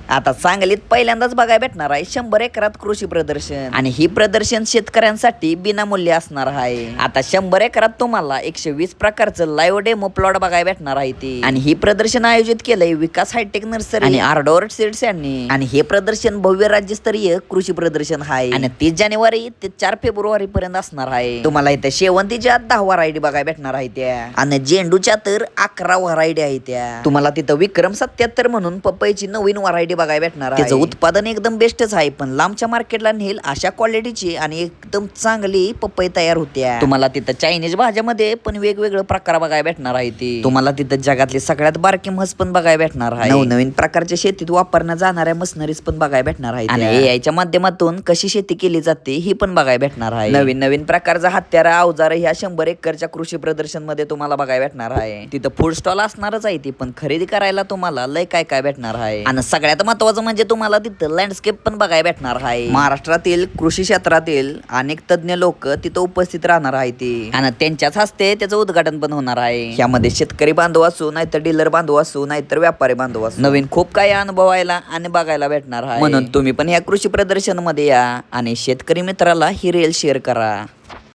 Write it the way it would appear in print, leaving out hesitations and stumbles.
आता सांगलीत पहिल्यांदाच बघायला भेटणार आहे 100 एकरात कृषी प्रदर्शन आणि ही प्रदर्शन शेतकऱ्यांसाठी बिनामूल्य असणार आहे। आता 100 एकरात तुम्हाला 120 प्रकारचं लाईव्ह डेमो प्लॉट बघायला भेटणार आहे ती आणि ही प्रदर्शन आयोजित केलंय विकास हायटेक नर्सरी आणि आर्डोर सीड्स यांनी आणि हे प्रदर्शन भव्य राज्यस्तरीय कृषी प्रदर्शन आहे आणि 30 जानेवारी ते 4 फेब्रुवारी पर्यंत असणार आहे। तुम्हाला इथे शेवंतीच्या 10 व्हरायटी बघायला भेटणार आहे त्या आणि झेंडूच्या तर 11 व्हरायटी आहे त्या। तुम्हाला तिथं विक्रम 77 म्हणून पपईची नवीन व्हरायटी बघायला भेटणार आहे। त्याचं उत्पादन एकदम बेस्टच आहे पण लांबच्या मार्केटला नेल अशा क्वालिटीची आणि एकदम चांगली पपई तयार होत्या। तुम्हाला तिथं चायनीज भाज्यामध्ये पण वेगवेगळे प्रकार बघायला भेटणार आहे ती तुम्हाला तिथं जगातली सगळ्यात बारकी म्हस पण बघायला भेटणार आहे। नवनवीन प्रकारच्या शेतीत वापरण्यात जाणाऱ्या मशनरीज पण बघायला भेटणार आहे आणि एआयच्या माध्यमातून कशी शेती केली जाते ही पण बघायला भेटणार आहे। नवीन नवीन प्रकारचा हत्यार अवजार ह्या 100 एकरच्या कृषी प्रदर्शन मध्ये तुम्हाला बघायला भेटणार आहे। तिथं फूड स्टॉल असणारच आहे ती पण खरेदी करायला तुम्हाला लय काय काय भेटणार आहे आणि सगळ्यात महत्वाचं म्हणजे तुम्हाला तिथं लँडस्केप पण बघायला भेटणार आहे। महाराष्ट्रातील कृषी क्षेत्रातील अनेक तज्ञ लोक तिथं उपस्थित राहणार आहे ती आणि त्यांच्याच हस्ते त्याचं उद्घाटन पण होणार आहे। यामध्ये शेतकरी बांधव असू नाहीतर डीलर बांधव असू नाहीतर व्यापारी बांधव असू नवीन खूप काही अनुभवायला आणि बघायला भेटणार आहे। म्हणून तुम्ही पण या कृषी प्रदर्शन मध्ये या आणि शेतकरी मित्राला ही रील शेअर करा।